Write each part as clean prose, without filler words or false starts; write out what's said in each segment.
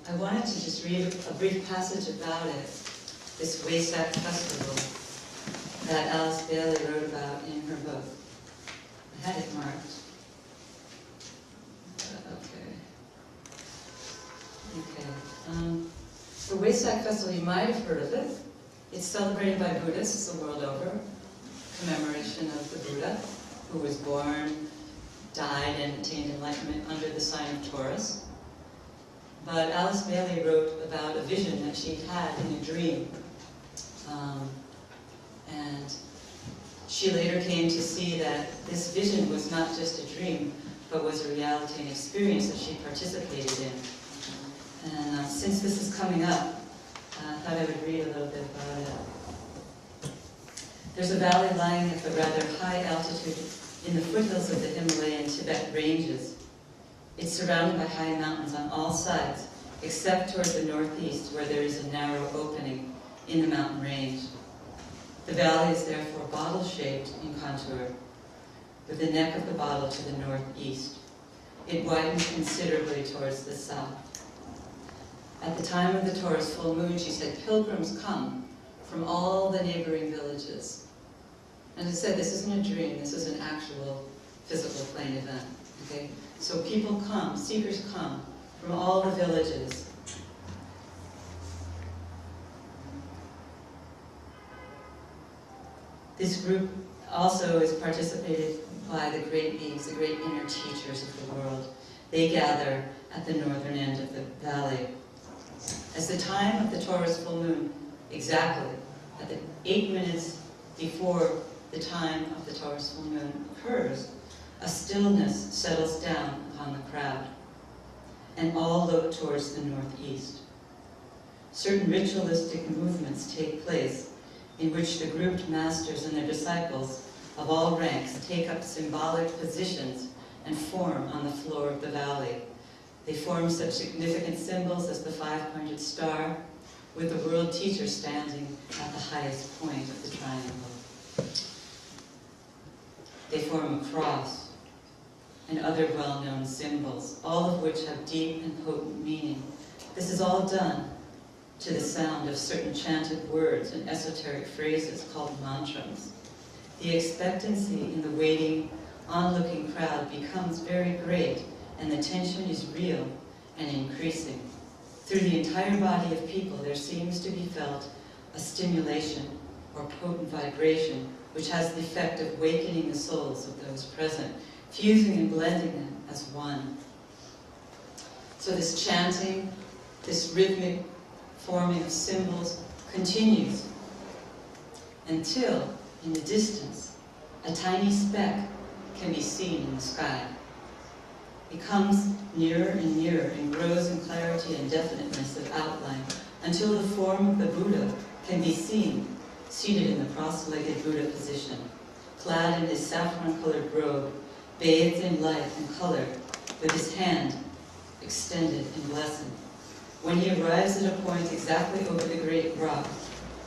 I wanted to just read a brief passage about it, this Wesak festival that Alice Bailey wrote about in her book. I had it marked. The Wesak festival, you might have heard of it. It's celebrated by Buddhists the world over, commemoration of the Buddha, who was born, died, and attained enlightenment under the sign of Taurus. But Alice Bailey wrote about a vision that she'd had in a dream. And she later came to see that this vision was not just a dream, but was a reality and experience that she participated in. And since this is coming up, I thought I would read a little bit about it. There's a valley lying at the rather high altitude in the foothills of the Himalayan Tibet ranges. It's surrounded by high mountains on all sides, except toward the northeast, where there is a narrow opening in the mountain range. The valley is therefore bottle-shaped in contour, with the neck of the bottle to the northeast. It widens considerably towards the south. At the time of the Taurus full moon, she said, pilgrims come from all the neighboring villages. And I said, this isn't a dream, this is an actual physical plane event. Okay? So people come, seekers come from all the villages. This group also is participated by the great beings, the great inner teachers of the world. They gather at the northern end of the valley. As the time of the Taurus full moon, exactly at the 8 minutes before the time of the Taurus full moon occurs, a stillness settles down upon the crowd, and all look towards the northeast. Certain ritualistic movements take place in which the grouped masters and their disciples of all ranks take up symbolic positions and form on the floor of the valley. They form such significant symbols as the five-pointed star, with the world teacher standing at the highest point of the triangle. They form a cross and other well-known symbols, all of which have deep and potent meaning. This is all done to the sound of certain chanted words and esoteric phrases called mantras. The expectancy in the waiting, onlooking crowd becomes very great, and the tension is real and increasing. Through the entire body of people, there seems to be felt a stimulation or potent vibration which has the effect of awakening the souls of those present, fusing and blending them as one. So this chanting, this rhythmic forming of symbols continues until, in the distance, a tiny speck can be seen in the sky. It comes nearer and nearer and grows in clarity and definiteness of outline until the form of the Buddha can be seen, seated in the cross-legged Buddha position, clad in his saffron-colored robe, bathed in light and color, with his hand extended in blessing. When he arrives at a point exactly over the great rock,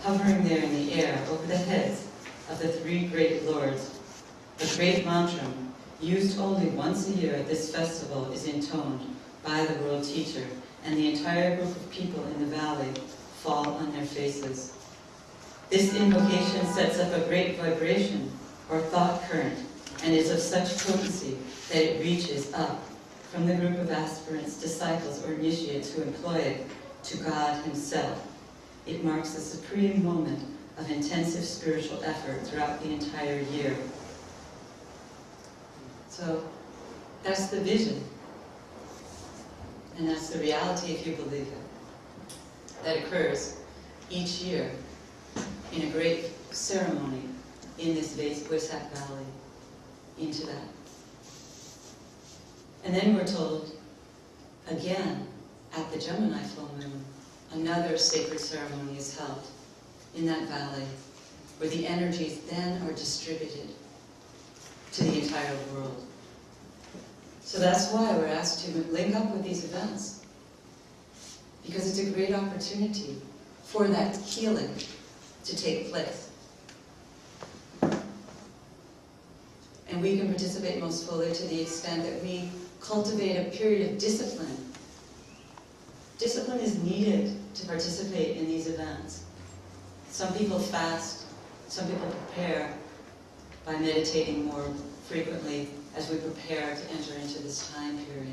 hovering there in the air over the heads of the three great lords, a great mantra, used only once a year at this festival, is intoned by the world teacher, and the entire group of people in the valley fall on their faces. This invocation sets up a great vibration or thought current, and is of such potency that it reaches up from the group of aspirants, disciples, or initiates who employ it to God Himself. It marks a supreme moment of intensive spiritual effort throughout the entire year. So that's the vision, and that's the reality, if you believe it, that occurs each year in a great ceremony in this Wesak Valley, into that. And then we're told, again, at the Gemini full moon, another sacred ceremony is held in that valley, where the energies then are distributed to the entire world. So that's why we're asked to link up with these events, because it's a great opportunity for that healing to take place. And we can participate most fully to the extent that we cultivate a period of discipline discipline is needed to participate in these events. Some people fast, some people prepare by meditating more frequently as we prepare to enter into this time period.